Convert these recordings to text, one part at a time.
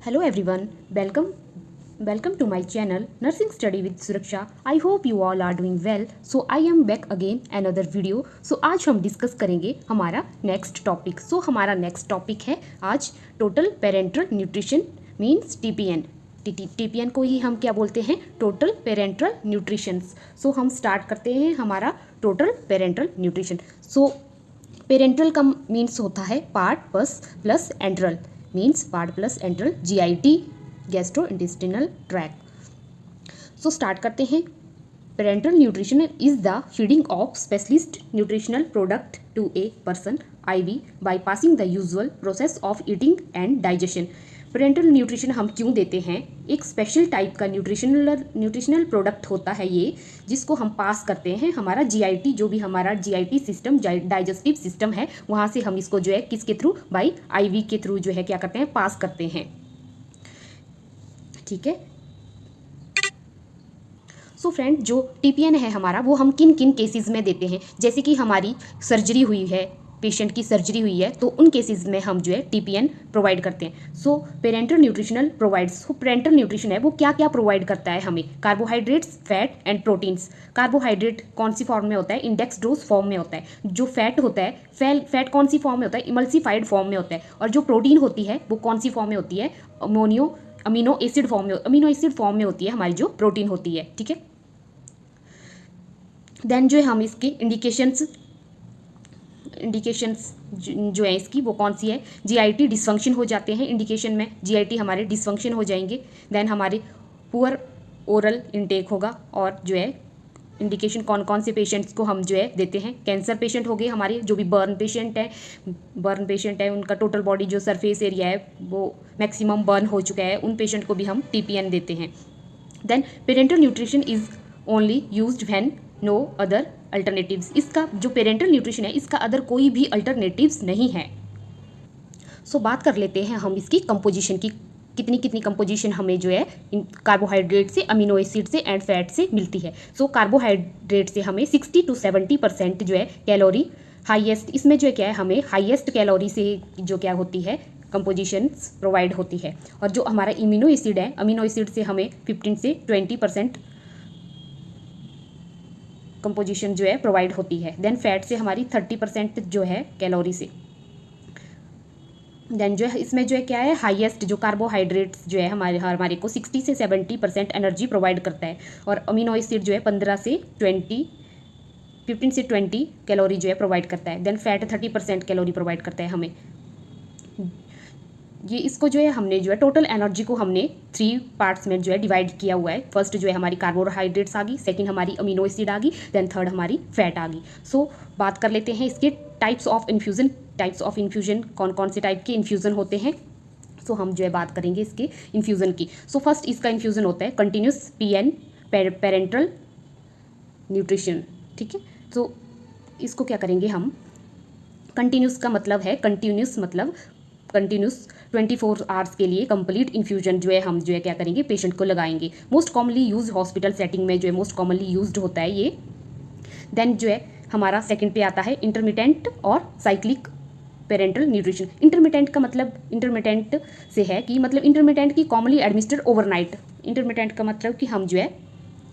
Hello everyone, welcome to my channel Nursing Study with Suraksha. I hope you all are doing well. So I am back again another video. So आज हम discuss करेंगे हमारा next topic. सो हमारा next topic है आज total parenteral nutrition means TPN. TPN को ही हम क्या बोलते हैं, टोटल पेरेंटल न्यूट्रिशन. सो हम स्टार्ट करते हैं हमारा total parenteral nutrition. So parenteral का मीन्स होता है part plus enteral, means part plus enteral, GIT gastro intestinal tract. So start करते हैं. Parenteral nutrition is the feeding of specialist nutritional product to a person IV by passing the usual process of eating and digestion. Parenteral nutrition हम क्यों देते हैं, एक special type का nutritional product होता है ये, जिसको हम पास करते हैं हमारा GIT, जो भी हमारा GIT सिस्टम डाइजेस्टिव सिस्टम है, वहाँ से हम इसको जो है किसके थ्रू, बाय IV के थ्रू जो है क्या करते हैं, पास करते हैं. ठीक है. सो फ्रेंड, जो TPN है हमारा, वो हम किन किन केसेस में देते हैं, जैसे कि हमारी सर्जरी हुई है, पेशेंट की सर्जरी हुई है, तो उन केसेस में हम जो है TPN प्रोवाइड करते हैं. सो पेरेंटल न्यूट्रिशनल प्रोवाइड्स. सो पेरेंटल न्यूट्रिशन है वो क्या क्या प्रोवाइड करता है हमें, carbohydrates, fat and proteins. Carbohydrate कौन सी फॉर्म में होता है, इंडेक्स डोज फॉर्म में होता है. जो फैट होता है, फैट कौन सी फॉर्म में होता है, इमल्सिफाइड फॉर्म में होता है. और जो प्रोटीन होती है वो कौन सी फॉर्म में होती है, अमीनो एसिड फॉर्म में होती है हमारी जो प्रोटीन होती है. ठीक है. देन जो है हम इसके इंडिकेशंस जो है इसकी, वो कौन सी है, GIT डिसफंक्शन हो जाते हैं इंडिकेशन में, GIT हमारे डिसफंक्शन हो जाएंगे. देन हमारे पुअर ओरल इनटेक होगा. और जो है इंडिकेशन कौन कौन से पेशेंट्स को हम जो है देते हैं, कैंसर पेशेंट हो गए हमारे, जो भी बर्न पेशेंट है उनका टोटल बॉडी जो सरफेस एरिया है वो मैक्सिमम बर्न हो चुका है, उन पेशेंट को भी हम TPN देते हैं. Then parenteral nutrition is only used when no other alternatives. इसका जो पेरेंटल न्यूट्रिशन है इसका अदर कोई भी अल्टरनेटिव्स नहीं है. सो बात कर लेते हैं हम इसकी कंपोजिशन की, कितनी कंपोजिशन हमें जो है कार्बोहाइड्रेट से, अमीनो एसिड से एंड फैट से मिलती है. सो कार्बोहाइड्रेट से हमें 60 to 70% जो है कैलोरी हाईएस्ट, इसमें जो है क्या है, हमें हाईएस्ट कैलोरी से जो क्या होती है कंपोजिशंस प्रोवाइड होती है. और जो हमारा अमीनो एसिड है, अमीनो एसिड से हमें 15 से 20% कंपोजिशन जो है प्रोवाइड होती है. देन फैट से हमारी 30% जो है कैलोरी से. देन जो है इसमें जो है क्या है, हाईएस्ट जो कार्बोहाइड्रेट्स जो है हमारे को 60 से 70% एनर्जी प्रोवाइड करता है. और अमीनो एसिड जो है 15 से 20 कैलोरी जो है प्रोवाइड करता है. देन फैट 30% कैलोरी प्रोवाइड करता है हमें. ये इसको जो है हमने जो है टोटल एनर्जी को हमने 3 पार्ट्स में जो है डिवाइड किया हुआ है. फर्स्ट जो है हमारी कार्बोहाइड्रेट्स आ गई, सेकंड हमारी अमीनो एसिड आ गई, देन थर्ड हमारी फैट आ गई. सो बात कर लेते हैं इसके टाइप्स ऑफ इन्फ्यूजन, कौन कौन से टाइप के इन्फ्यूज़न होते हैं. सो हम जो है बात करेंगे इसके इन्फ्यूज़न की. सो फर्स्ट इसका इन्फ्यूज़न होता है कंटिन्यूस PN, पेरेंटल न्यूट्रिशन. ठीक है. तो इसको क्या करेंगे हम, कंटिन्यूस का मतलब है, कंटिन्यूस 24 आवर्स के लिए कंप्लीट इन्फ्यूजन जो है हम जो है क्या करेंगे, पेशेंट को लगाएंगे. Most commonly use hospital setting में जो है मोस्ट कॉमनली यूज्ड होता है ये. देन जो है हमारा सेकंड पे आता है इंटरमिटेंट और साइक्लिक पेरेंटल न्यूट्रिशन. इंटरमिटेंट का मतलब, इंटरमिटेंट से है कि मतलब इंटरमिटेंट की कॉमनली एडमिनिस्टर्ड ओवरनाइट. इंटरमिटेंट का मतलब कि हम जो है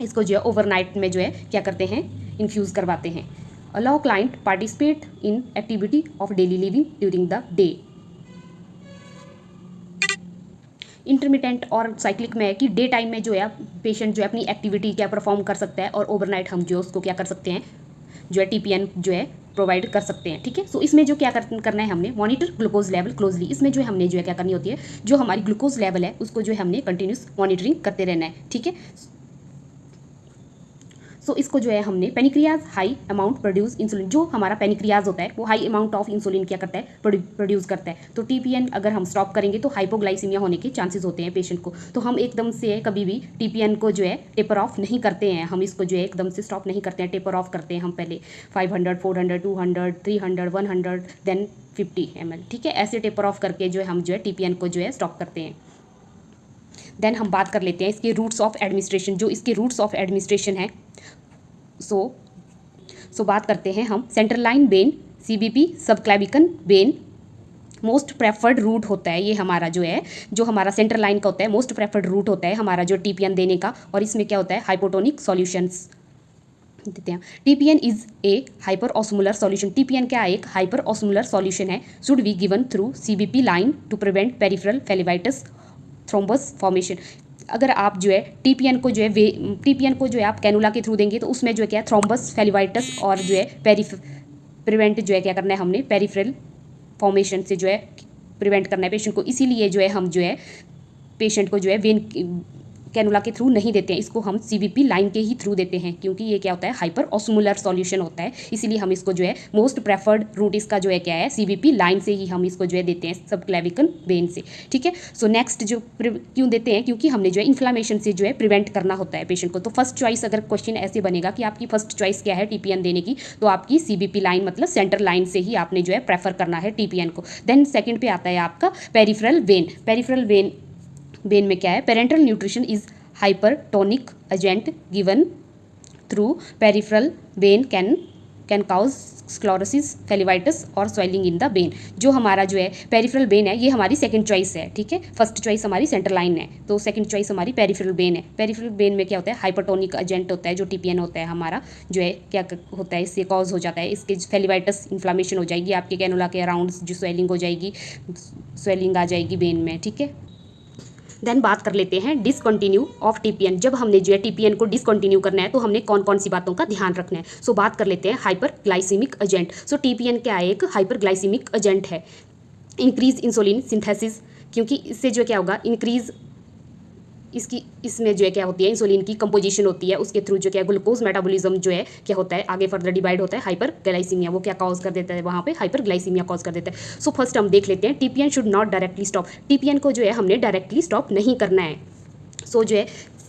इसको जो है ओवरनाइट में जो है क्या करते हैं, इन्फ्यूज़ करवाते हैं. Allow client participate in activity of daily living during the day. Intermittent और साइक्लिक में है कि डे टाइम में जो है पेशेंट जो है अपनी एक्टिविटी क्या परफॉर्म कर सकता है, और ओवरनाइट हम जो उसको क्या कर सकते हैं, जो है TPN जो है प्रोवाइड कर सकते हैं. ठीक है. सो इसमें जो क्या करना है हमने, मॉनिटर ग्लूकोज लेवल क्लोजली. इसमें जो है हमने जो है क्या करनी होती है, जो हमारी ग्लूकोज लेवल है उसको जो है हमने कंटिन्यूस मॉनिटरिंग करते रहना है. ठीक है. सो इसको जो है हमने पेनिक्रियाज हाई अमाउंट प्रोड्यूस इंसुलिन, जो हमारा पेनिक्रियाज होता है वो हाई अमाउंट ऑफ इंसुलिन क्या करता है, प्रोड्यूस करता है. तो TPN अगर हम स्टॉप करेंगे तो हाइपोग्लाइसीमिया होने के चांसेस होते हैं पेशेंट को. तो हम एकदम से कभी भी TPN को जो है टेपर ऑफ नहीं करते हैं, हम इसको जो है एकदम से स्टॉप नहीं करते हैं, टेपर ऑफ करते हैं हम पहले 500, 400, 200, 300, 100, देन 50 ml. ठीक है. ऐसे टेपर ऑफ करके जो है हम जो है TPN को जो है स्टॉप करते हैं. देन हम बात कर लेते हैं इसके रूट्स ऑफ एडमिनिस्ट्रेशन. जो इसके रूट्स ऑफ एडमिनिस्ट्रेशन है, सो बात करते हैं हम central line vein, CBP, subclavian vein, most preferred route होता है ये हमारा जो है, जो हमारा सेंट्रल लाइन का होता है, मोस्ट प्रेफर्ड रूट होता है हमारा जो टीपीएन देने का। और इसमें क्या होता है, हाइपोटोनिक सॉल्यूशंस देते हैं। TPN is a hyperosmolar solution. TPN क्या है, एक हाइपर ऑस्मोलर सॉल्यूशन है। Should be given through CBP line to prevent peripheral phlebitis thrombus formation. अगर आप जो है टीपीएन को जो है टीपीएन को जो है आप कैनुला के थ्रू देंगे तो उसमें जो है क्या, थ्रोम्बस फेलिवाइटिस और जो है प्रिवेंट जो है क्या करना है हमने, पेरिफेरल फॉर्मेशन से जो है प्रिवेंट करना है पेशेंट को। इसीलिए जो है हम जो है पेशेंट को जो है वेन कैनुला के थ्रू नहीं देते हैं, इसको हम सीबीपी लाइन के ही थ्रू देते हैं, क्योंकि ये क्या होता है, हाइपर ऑस्मोलर सॉल्यूशन होता है। इसीलिए हम इसको जो है मोस्ट प्रेफर्ड रूट इसका जो है क्या है, सीबीपी लाइन से ही हम इसको जो है देते हैं, सब क्लेविकल वेन से। ठीक है, सो नेक्स्ट जो क्यों देते हैं, क्योंकि हमने जो है इन्फ्लामेशन से जो है प्रिवेंट करना होता है पेशेंट को। तो फर्स्ट चॉइस अगर क्वेश्चन ऐसे बनेगा कि आपकी फर्स्ट चॉइस क्या है टीपीएन देने की, तो आपकी सीबीपी लाइन मतलब सेंटर लाइन से ही आपने जो है प्रेफर करना है टीपीएन को। देन सेकेंड पे आता है आपका पेरिफेरल वेन। पेरिफेरल वेन में क्या है, parental nutrition is hypertonic agent given through peripheral vein can cause sclerosis, फेलिवाइटिस और swelling in the vein। जो हमारा जो है पेरिफेरल वेन है, ये हमारी सेकंड चॉइस है। ठीक है, फर्स्ट चॉइस हमारी सेंटर लाइन है, तो सेकंड चॉइस हमारी पेरिफेरल वेन है। पेरिफेरल वेन में क्या होता है, हाइपरटोनिक एजेंट होता है जो टीपीएन होता है हमारा, जो है क्या होता है, इससे कॉज हो जाता है, इसके फेलिवाइटिस इन्फ्लामेशन हो जाएगी, आपके कैनुला के अराउंड जो स्वेलिंग हो जाएगी, स्वेलिंग आ जाएगी वेन में। ठीक है, देन बात कर लेते हैं डिसकंटिन्यू ऑफ टीपीएन। जब हमने जो है टीपीएन को डिसकंटिन्यू करना है तो हमने कौन कौन सी बातों का ध्यान रखना है। सो बात कर लेते हैं हाइपर ग्लाइसीमिक एजेंट। सो टीपीएन क्या है, एक हाइपर ग्लाइसीमिक एजेंट है। इंक्रीज इंसुलिन सिंथेसिस, क्योंकि इससे जो क्या होगा, इंक्रीज इसमें जो है क्या होती है, इंसुलिन की कंपोजिशन होती है, उसके थ्रू जो क्या ग्लूकोज मेटाबॉलिज्म जो है क्या होता है, आगे फर्दर डिवाइड होता है हाइपर ग्लाइसीमिया। वो क्या कॉज कर देता है, वहाँ पे हाइपर ग्लाइसीमिया कॉज कर देता है। सो फर्स्ट हम देख लेते हैं, TPN should not directly stop. TPN को जो है हमने डायरेक्टली स्टॉप नहीं करना है। सो जो है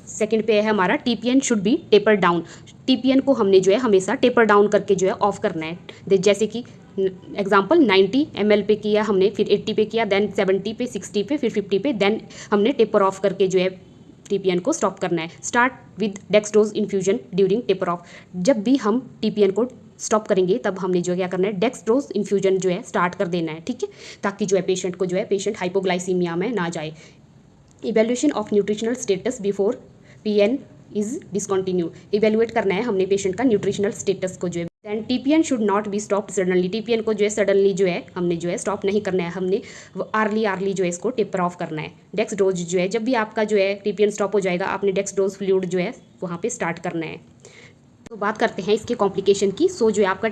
सेकंड पे है हमारा, TPN should be taper down. TPN को हमने जो है हमेशा टेपर डाउन करके जो है ऑफ करना है। जैसे कि एग्जाम्पल 90 ml पे किया हमने, फिर 80 पे किया, देन 70 पे, 60 पे, फिर 50 पे, देन हमने टेपर ऑफ करके जो है टीपीएन को स्टॉप करना है। Start with dextrose infusion during taper of. जब भी हम टीपीएन को स्टॉप करेंगे तब हमने जो क्या करना है, डेक्सट्रोज इन्फ्यूजन जो है स्टार्ट कर देना है। ठीक है, ताकि जो है पेशेंट को जो है, पेशेंट हाइपोग्लाइसीमिया में ना जाए। Evaluation of nutritional status before PN is discontinue. Evaluate करना है हमने पेशेंट का न्यूट्रिशनल स्टेटस को जो है। Then TPN should not be stopped suddenly. TPN को जो है सडनली जो है हमने जो है स्टॉप नहीं करना है, हमने आर्ली जो है इसको टेपर ऑफ करना है। डेक्स डोज जो है, जब भी आपका जो है टीपीएन स्टॉप हो जाएगा, आपने डेक्स डोज फ्लूइड जो है वहाँ पे स्टार्ट करना है। तो बात करते हैं इसके कॉम्प्लिकेशन की। सो जो है आपका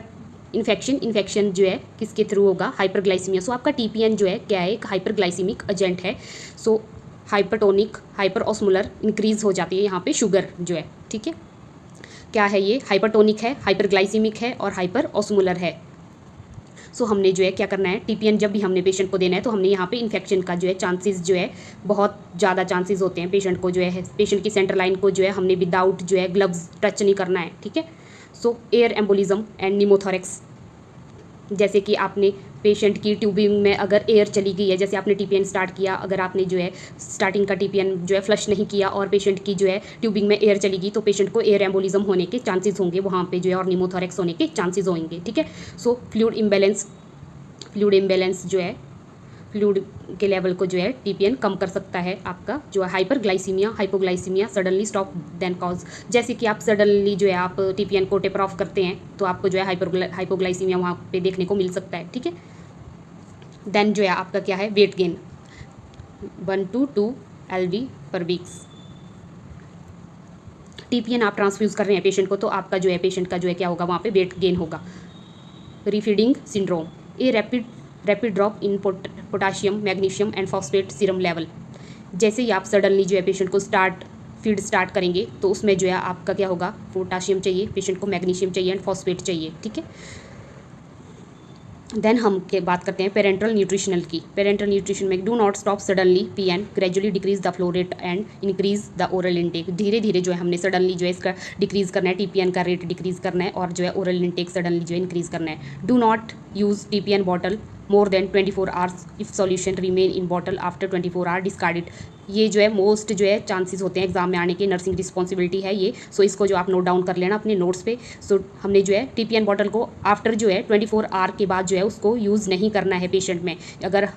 इन्फेक्शन जो है किसके थ्रू होगा, हाइपरग्लाइसीमिया। सो आपका टीपीएन जो है क्या है, एक हाइपरग्लाइसीमिक एजेंट है। सो हाइपरटोनिक, हाइपर ऑस्मोलर इंक्रीज हो जाती है यहाँ पे शुगर जो है। ठीक है, क्या है ये, हाइपरटोनिक है, हाइपरग्लाइसीमिक है और हाइपर ऑस्मोलर है। सो हमने जो है क्या करना है, टीपीएन जब भी हमने पेशेंट को देना है तो हमने यहाँ पे इन्फेक्शन का जो है चांसेस जो है, बहुत ज़्यादा चांसेस होते हैं पेशेंट को जो है, पेशेंट की सेंटर लाइन को जो है हमने विदाउट जो है ग्लव्स टच नहीं करना है। ठीक है, सो एयर एम्बोलिज्म एंड निमोथोरेक्स, जैसे कि आपने पेशेंट की ट्यूबिंग में अगर एयर चली गई है, जैसे आपने टीपीएन स्टार्ट किया, अगर आपने जो है स्टार्टिंग का टीपीएन जो है फ्लश नहीं किया और पेशेंट की जो है ट्यूबिंग में एयर चली गई, तो पेशेंट को एयर एम्बोलिज्म होने के चांसेस होंगे वहाँ पे जो है, और निमोथोरेक्स होने के चांसेस होंगे। ठीक है, सो फ्लूइड इम्बैलेंस जो है, फ्लूइड के लेवल को जो है टीपीएन कम कर सकता है आपका जो है hyperglycaemia, hypoglycaemia suddenly stop then cause. जैसे कि आप सडनली जो है आप टीपीएन को टेपर ऑफ करते हैं तो आपको जो है हाइपोग्लाइसीमिया वहाँ पे देखने को मिल सकता है। ठीक है, देन जो है आपका क्या है, वेट गेन 1 to 2 LV पर वीक्स। टीपीएन आप ट्रांसफ्यूज़ कर रहे हैं पेशेंट को, तो आपका जो है पेशेंट का जो है क्या होगा, वहाँ पे वेट गेन होगा। Refeeding syndrome, a rapid drop in potassium, magnesium and phosphate serum level. जैसे ही आप सडनली जो है पेशेंट को फीड स्टार्ट करेंगे तो उसमें जो है आपका क्या होगा, पोटाशियम चाहिए पेशेंट को, मैग्नीशियम चाहिए एंड फॉस्फेट चाहिए। ठीक है, देन हम के बात करते हैं पेरेंटल न्यूट्रिशनल की। पेरेंटल न्यूट्रिशन में do not stop suddenly PN, gradually decrease the flow rate and increase the oral intake. धीरे धीरे जो है हमने सडनली जो है इसका डिक्रीज करना है, टीपीएन का रेट डिक्रीज करना है और जो है ओरल इनटेक सडनली जो है इंक्रीज करना है। Do not use TPN bottle more than 24 hours if solution remain in bottle after 24 hour discarded. ये जो है मोस्ट जो है चांसेस होते हैं एग्जाम में आने के, नर्सिंग रिस्पॉन्सिबिलिटी है ये। सो इसको जो आप नोट डाउन कर लेना अपने नोट्स पे। सो हमने जो है TPN बॉटल को आफ्टर जो है 24 आवर के बाद जो है उसको यूज़ नहीं करना है पेशेंट में। अगर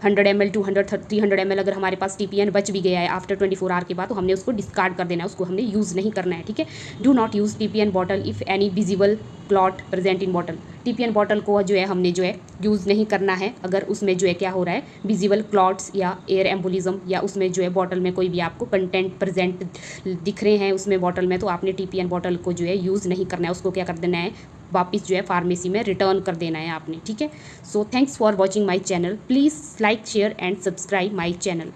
100 ml 200 300 ml अगर हमारे पास TPN बच भी गया है आफ्टर 24 आवर के बाद, तो हमने उसको डिस्कार्ड कर देना है, उसको हमने यूज़ नहीं करना है, ठीक है। Do not use TPN bottle if any visible clot present in bottle. TPN bottle को जो है हमने जो है यूज़ नहीं करना है अगर उसमें जो है क्या हो रहा है, विजिबल क्लॉट्स या एयर एम्बोलिज्म, या उसमें जो है बॉटल में कोई भी आपको कंटेंट प्रेजेंट दिख रहे हैं उसमें बॉटल में, तो आपने TPN बॉटल को जो है यूज़ नहीं करना है, उसको क्या कर देना है, वापस जो है फार्मेसी में रिटर्न कर देना है आपने, ठीक है। So thanks for watching my channel, please like share and subscribe my channel.